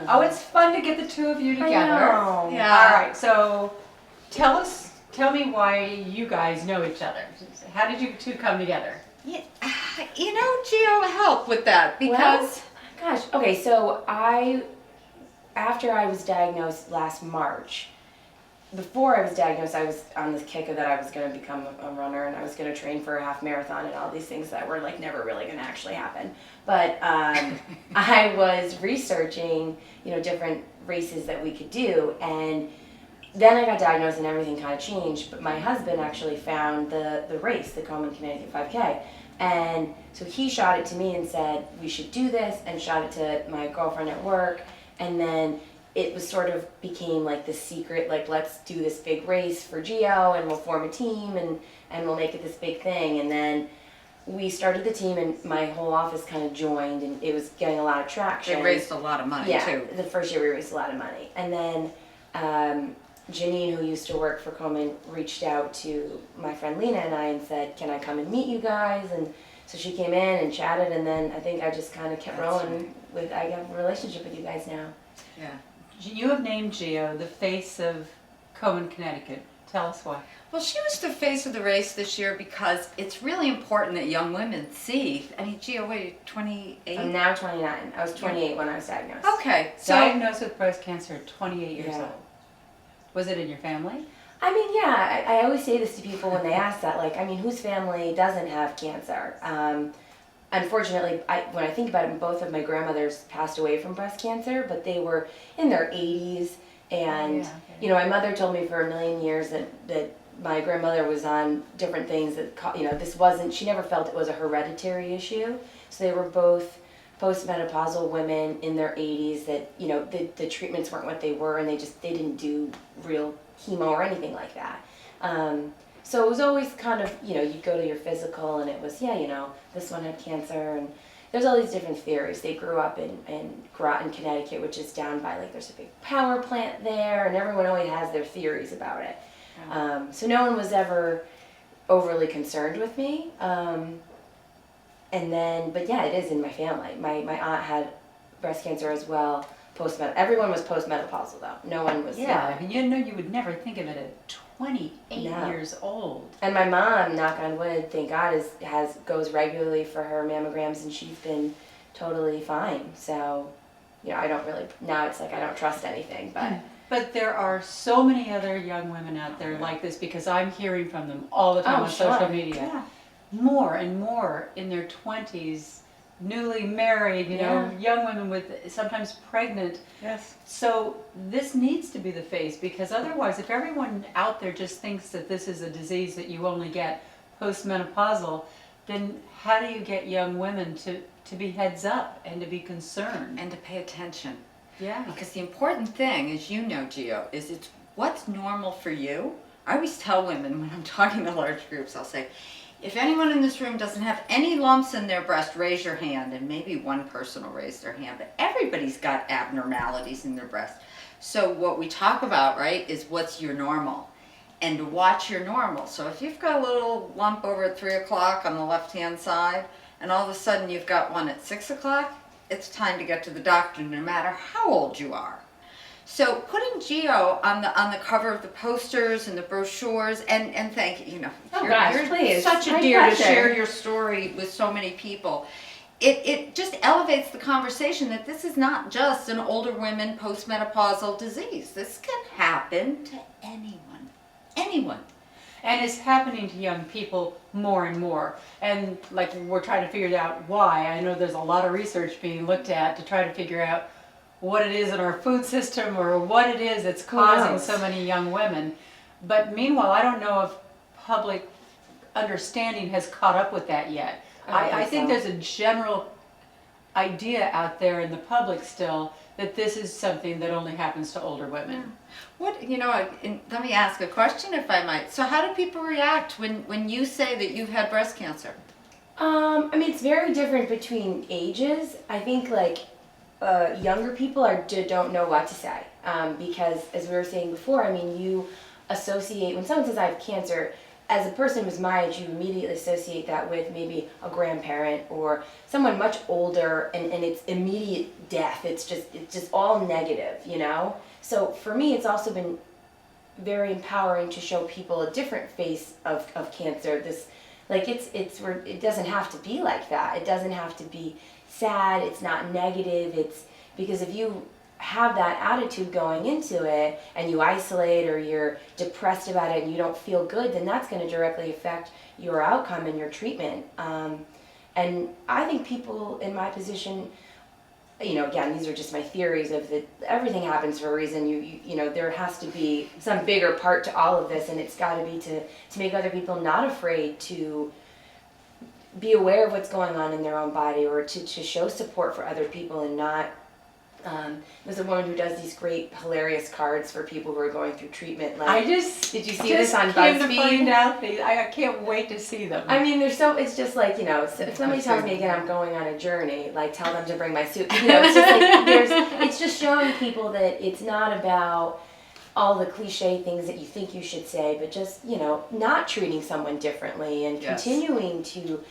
Oh, it's fun to get the two of you together. I know. Yeah. All right, so tell me why you guys know each other. How did you two come together? Yeah, you know, Gio, help with that because Gosh, okay, so after I was diagnosed last March, before I was diagnosed, I was on this kick of that I was going to become a runner and I was going to train for a half marathon and all these things that were like never really going to actually happen. But I was researching, different races that we could do, and then I got diagnosed and everything kind of changed. But my husband actually found the race, the Coleman Connecticut 5K. And so he shot it to me and said, we should do this, and shot it to my girlfriend at work. And then it was sort of became like this secret, like, let's do this big race for Geo and we'll form a team and we'll make it this big thing. And then we started the team and my whole office kind of joined and it was getting a lot of traction. they raised a lot of money too. The first year we raised a lot of money. And then Janine, who used to work for Komen, reached out to my friend Lena and I and said, can I come and meet you guys? And so she came in and chatted, and then I think I just kind of kept rolling with, I have a relationship with you guys now. Yeah. You have named Gio the face of Coleman, Connecticut. Tell us why. Well, she was the face of the race this year because it's really important that young women see. I mean, Gio, what are you, 28? I'm now 29. I was 28 when I was diagnosed. Okay, so Diagnosed with breast cancer at 28 years Yeah. old. Was it in your family? I mean, yeah, I always say this to people when they ask that, like, I mean, whose family doesn't have cancer? Unfortunately, when I think about it, both of my grandmothers passed away from breast cancer, but they were in their 80s. And, my mother told me for a million years that my grandmother was on different things that, this wasn't, she never felt it was a hereditary issue. So they were both postmenopausal women in their 80s that, the treatments weren't what they were and they didn't do real chemo or anything like that. So it was always kind of, you'd go to your physical and it was, this one had cancer, and there's all these different theories. They grew up in Groton, Connecticut, which is down by, like, there's a big power plant there, and everyone always has their theories about it. So no one was ever overly concerned with me. And then, but yeah, it is in my family. My aunt had breast cancer as well. Everyone was postmenopausal though. No one was. Yeah, I mean, you would never think of it at 28 years old. And my mom, knock on wood, thank God, goes regularly for her mammograms, and she's been totally fine. So, I don't really, now it's like I don't trust anything, but. But there are so many other young women out there like this, because I'm hearing from them all the time on social media. Yeah. More and more in their 20s, newly married, young women with sometimes pregnant. yes. So this needs to be the face, because otherwise, if everyone out there just thinks that this is a disease that you only get postmenopausal, then how do you get young women to be heads up and to be concerned? And to pay attention. Yeah. Because the important thing, as you know, Gio, is it's what's normal for you. I always tell women when I'm talking to large groups, I'll say, if anyone in this room doesn't have any lumps in their breast, raise your hand. And maybe one person will raise their hand, but everybody's got abnormalities in their breast. So what we talk about, right, is what's your normal, and to watch your normal. So if you've got a little lump over at 3 o'clock on the left-hand side, and all of a sudden you've got one at 6 o'clock, it's time to get to the doctor no matter how old you are. So putting Gio on the cover of the posters and the brochures, and thank you, you're please. such a My dear pleasure. to share your story with so many people. It just elevates the conversation that this is not just an older women postmenopausal disease. This can happen to anyone. And it's happening to young people more and more. And like, we're trying to figure out why. I know there's a lot of research being looked at to try to figure out what it is in our food system or what it is that's causing so many young women. But meanwhile, I don't know if public understanding has caught up with that yet. I think there's a general idea out there in the public still that this is something that only happens to older women. Let me ask a question, if I might. So how do people react when you say that you've had breast cancer? I mean, it's very different between ages. I think, like, younger people don't know what to say, because, as we were saying before, I mean, you associate, when someone says I have cancer, as a person who's my age, you immediately associate that with maybe a grandparent or someone much older, and it's immediate death. It's just all negative, you know? So for me, it's also been very empowering to show people a different face of cancer. This, like, it's where it doesn't have to be like that. It doesn't have to be sad. It's not negative. It's because if you have that attitude going into it and you isolate or you're depressed about it and you don't feel good, then that's going to directly affect your outcome and your treatment. And I think people in my position, you know, again, these are just my theories of that everything happens for a reason. You know, there has to be some bigger part to all of this, and it's got to be to make other people not afraid to be aware of what's going on in their own body, or to show support for other people and not. There's a woman who does these great, hilarious cards for people who are going through treatment. Like, did you see this on came to BuzzFeed? find out I can't wait to see them. I mean, it's just like, you know, if somebody tells me again I'm going on a journey, like, tell them to bring my suit. You know, it's just like, it's just showing people that it's not about all the cliche things that you think you should say, but just, you know, not treating someone differently and continuing to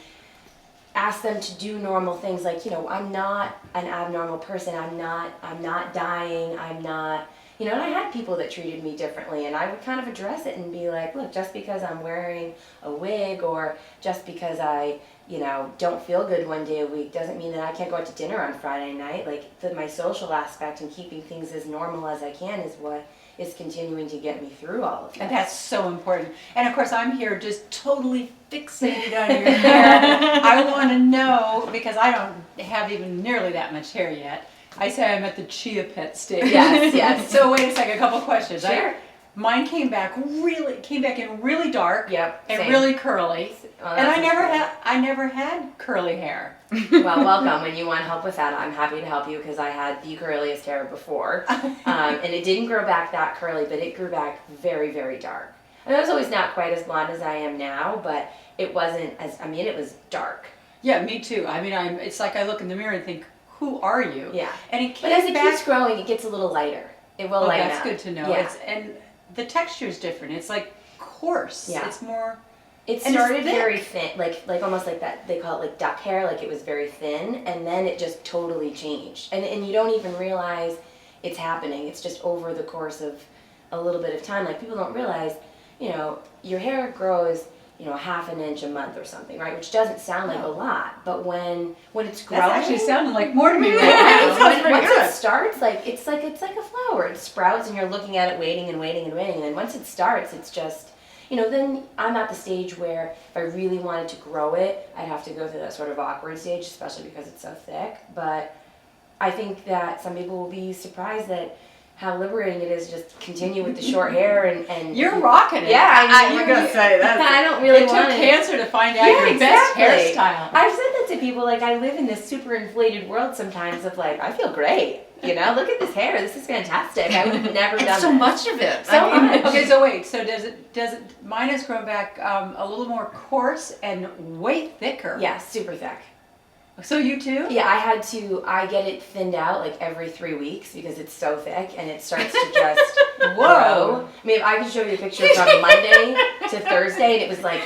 ask them to do normal things. Like, you know, I'm not an abnormal person. I'm not dying. I'm not, you know, and I had people that treated me differently, and I would kind of address it and be like, look, just because I'm wearing a wig or just because I, you know, don't feel good one day a week doesn't mean that I can't go out to dinner on Friday night. Like, my social aspect and keeping things as normal as I can is what is continuing to get me through all of this. And that's so important. And of course, I'm here just totally fixated on your hair. I want to know, because I don't have even nearly that much hair yet. I say I'm at the chia pet stage. Yes. So wait a second, a couple questions. Sure. Mine came back in really dark. Yep. And Same. really curly. Oh, And that's I never had curly hair. Well, welcome. When you want help with that, I'm happy to help you, because I had the curliest hair before. And it didn't grow back that curly, but it grew back very, very dark. And I was always not quite as blonde as I am now, but it wasn't as, I mean, it was dark. Yeah, me too. I mean, it's like I look in the mirror and think, who are you? Yeah. And it But as came it back. keeps growing, it gets a little lighter. It will lighten That's up. good to know. Yeah. And the texture is different. It's like coarse. Yeah. It's more. It And it's started thick. very thin, like almost like that, they call it like duck hair, like it was very thin, and then it just totally changed. And you don't even realize it's happening. It's just over the course of a little bit of time. Like, people don't realize, you know, your hair grows, you know, 1/2 inch a month or something, right? Which doesn't sound like a lot, but when it's growing, That's actually sounding like more to me right right? now. Sounds pretty Once good. it starts, it's like a flower. It sprouts, and you're looking at it, waiting and waiting and waiting, and then once it starts, it's just, you know, then I'm at the stage where if I really wanted to grow it, I'd have to go through that sort of awkward stage, especially because it's so thick. But I think that some people will be surprised at how liberating it is to just continue with the short hair and You're rocking it. Yeah, I mean, You're gonna say that. I don't really It took want cancer to find out Yeah, your exactly. best hairstyle. I've said that to people, like, I live in this super inflated world sometimes of like, I feel great, you know, look at this hair, this is fantastic. I would have never done so that. much of it. So much. Okay, so wait. So does it? Mine has grown back a little more coarse and way thicker. Yeah, super thick. So you too? Yeah, I get it thinned out like every 3 weeks because it's so thick and it starts to just grow. I mean, I can show you a picture from Monday to Thursday, and it was like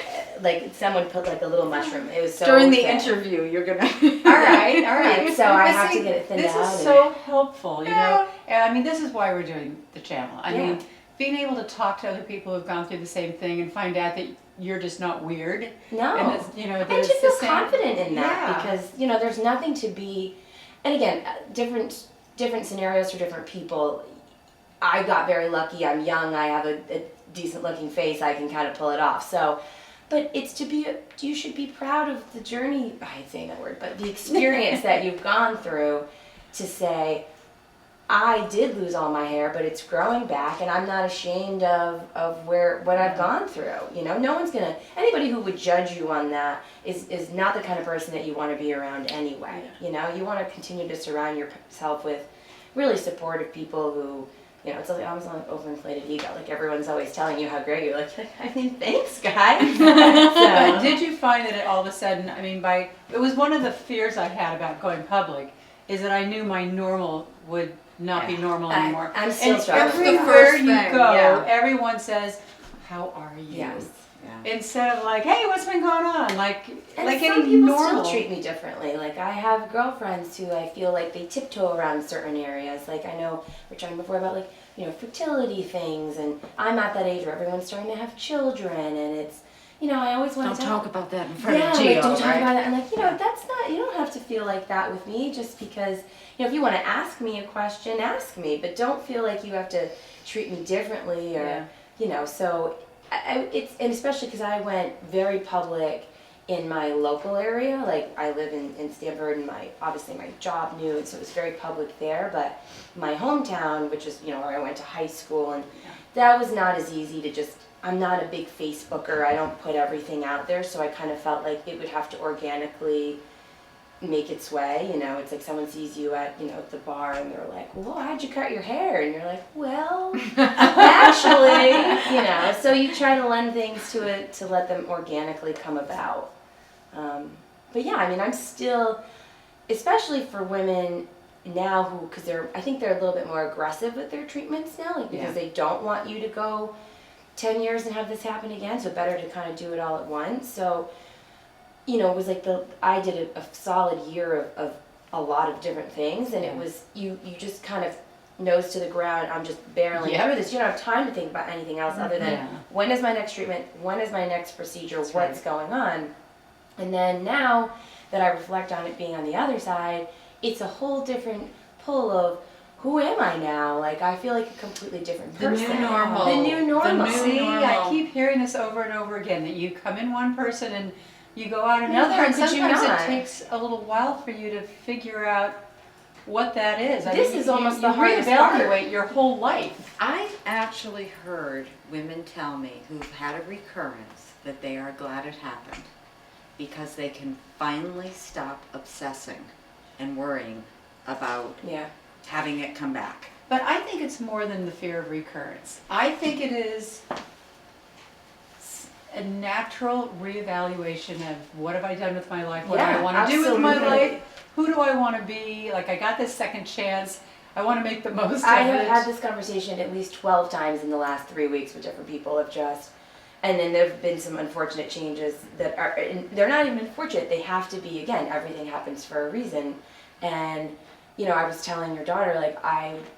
someone put like a little mushroom. It was so During the thick. interview, you're gonna. All right. So I But have see, to get it thinned This out. is so helpful, you know. Yeah. And I mean, this is why we're doing the channel. I Yeah. mean, being able to talk to other people who've gone through the same thing and find out that you're just not weird. No. And it's, you know, that And it's to feel the same. confident in that, Yeah. because, you know, there's nothing to be, and again, different scenarios for different people. I got very lucky. I'm young. I have a decent looking face. I can kind of pull it off. So, but it's you should be proud of the journey. I hate saying that word, but the experience that you've gone through to say, I did lose all my hair, but it's growing back, and I'm not ashamed of what I've gone through. You know, no one's anybody who would judge you on that is not the kind of person that you want to be around anyway. Yeah. You know, you want to continue to surround yourself with really supportive people who, you know, it's like almost like overinflated ego. Like, everyone's always telling you how great you're. Like, I mean, thanks, guys. But So, did you find that all of a sudden, I mean, it was one of the fears I had about going public, is that I knew my normal would not be normal anymore. I'm still And struggling. everywhere That's the first you thing, go, yeah. everyone says, "How are you?" Yes. Yeah. instead of like, hey, what's been going on? Like And like some any people normal. still treat me differently. Like I have girlfriends who I feel like they tiptoe around certain areas. Like I know we were talking before about like, you know, fertility things, and I'm at that age where everyone's starting to have children, and it's, you know, I always want Don't to talk about that in front yeah, of Gio, like don't talk right? about it. I'm like, you know, that's not. You don't have to feel like that with me just because. You know, if you want to ask me a question, ask me, but don't feel like you have to treat me differently or, Yeah. you know. So, it's and especially because I went very public in my local area. Like I live in Stamford, and obviously my job knew, and so it was very public there. But my hometown, which is where I went to high school, and that was not as easy to just. I'm not a big Facebooker. I don't put everything out there, so I kind of felt like it would have to organically make its way. You know, it's like someone sees you at the bar, and they're like, "Well, how'd you cut your hair?" And you're like, "Well, actually, So you try to lend things to it to let them organically come about. But yeah, I mean, I'm still, especially for women now because I think they're a little bit more aggressive with their treatments now, like because they don't want you to go 10 years and have this happen again, so better to kind of do it all at once. So, it was like I did a solid year of a lot of different things, and it was, you just kind of nose to the ground, I'm just barreling through this. You don't have time to think about anything else other than when is my next treatment, when is my next procedure, what's going on. And then now that I reflect on it being on the other side, it's a whole different pull of who am I now? Like I feel like a completely different person. The new normal. The new normal. See, normal. I keep hearing this over and over again, that you come in one person and you go out another, how and could you sometimes not? it takes a little while for you to figure out what that is. This is almost the hardest You part. reevaluate your whole life. I actually heard women tell me who've had a recurrence that they are glad it happened because they can finally stop obsessing and worrying about having it come back. But I think it's more than the fear of recurrence. I think it is a natural reevaluation of what have I done with my life, what do I want to do with my life, who do I want to be, like I got this second chance, I want to make the most of it. I have had this conversation at least 12 times in the last 3 weeks with different people and then there have been some unfortunate changes that are, and they're not even unfortunate, they have to be, again, everything happens for a reason. And I was telling your daughter, like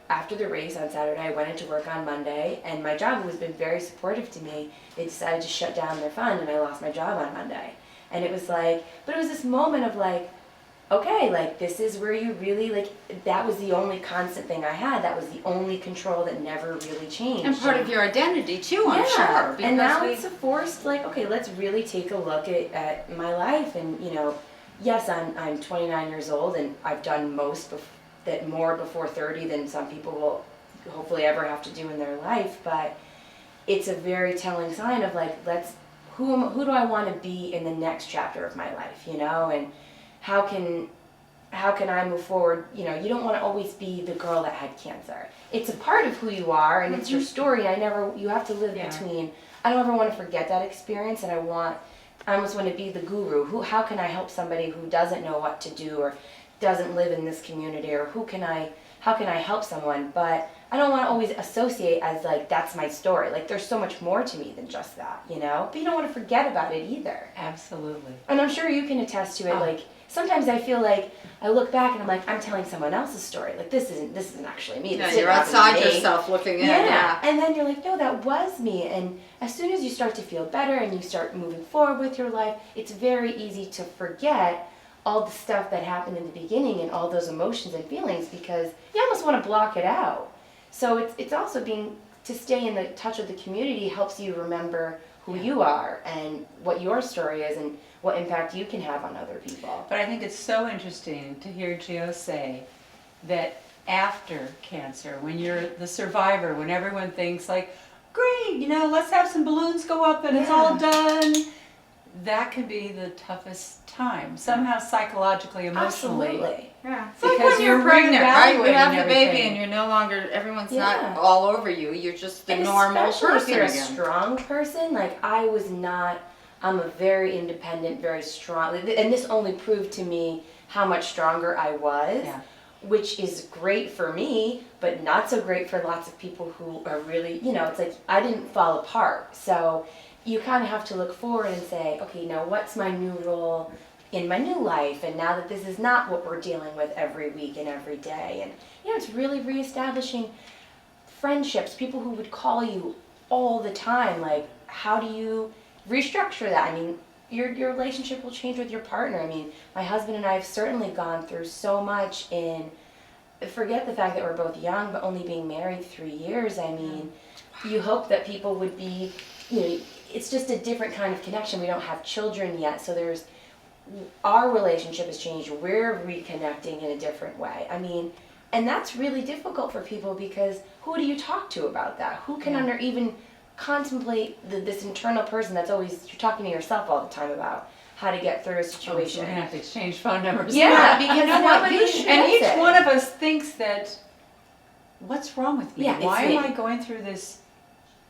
after the race on Saturday, I went into work on Monday, and my job, who has been very supportive to me, they decided to shut down their fund, and I lost my job on Monday. And it was like, but it was this moment of like, okay, like this is where you really, like, that was the only constant thing I had, that was the only control that never really changed. And part of your identity too, I'm sure. And now it's a forced, like, okay, let's really take a look at my life, and yes, I'm 29 years old, and I've done more before 30 than some people will hopefully ever have to do in their life. But it's a very telling sign of like, who do I want to be in the next chapter of my life, and how can I move forward? You don't want to always be the girl that had cancer. It's a part of who you are, and it's your story. You have to live between. I don't ever want to forget that experience, and I almost want to be the guru. How can I help somebody who doesn't know what to do or doesn't live in this community, or how can I help someone? But I don't want to always associate as like, that's my story. Like there's so much more to me than just that, But you don't want to forget about it either. Absolutely. And I'm sure you can attest to it. Like sometimes I feel like I look back and I'm like, I'm telling someone else's story. Like this isn't actually me. Yeah, you're outside yourself looking in. Yeah. And then you're like, no, that was me. And as soon as you start to feel better and you start moving forward with your life, it's very easy to forget all the stuff that happened in the beginning and all those emotions and feelings, because you almost want to block it out. So it's also to stay in the touch with the community helps you remember who you are and what your story is and what impact you can have on other people. But I think it's so interesting to hear Gio say that after cancer, when you're the survivor, when everyone thinks like, great, let's have some balloons go up and it's all done, that can be the toughest time, somehow psychologically, emotionally. Absolutely. Yeah. It's Because like when you're you're pregnant, right? You reevaluating have the baby everything. and you're no longer, everyone's Yeah. not all over you. You're just the And normal especially person if you're again. a strong person, like I was not, I'm a very independent, very strong, and this only proved to me how much stronger I was, which is great for me, but not so great for lots of people who are really, you know, it's like I didn't fall apart. So you kind of have to look forward and say, okay, now what's my new role in my new life? And now that this is not what we're dealing with every week and every day. And, you know, it's really reestablishing friendships, people who would call you all the time. Like, how do you restructure that? I mean, your relationship will change with your partner. I mean, my husband and I have certainly gone through so much in, forget the fact that we're both young, but only being married 3 years. I mean, you hope that people would be, you know, it's just a different kind of connection. We don't have children yet, so there's, our relationship has changed. We're reconnecting in a different way. I mean, and that's really difficult for people because who do you talk to about that? Who can even contemplate this internal person that's always, you're talking to yourself all the time about how to get through a situation. We're gonna have to exchange phone numbers. Yeah, because You know what? nobody And each gets it. one of us thinks that, what's wrong with me? Yeah, it's Why me. am I going through this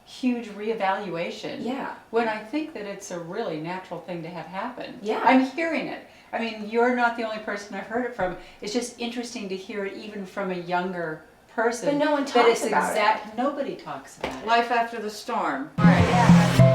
huge reevaluation? Yeah. When I think that it's a really natural thing to have happen. Yeah. I'm hearing it. I mean, you're not the only person I've heard it from. It's just interesting to hear it even from a younger person. But no one That talks it's about it. Nobody talks about it. Life after the storm. Yeah.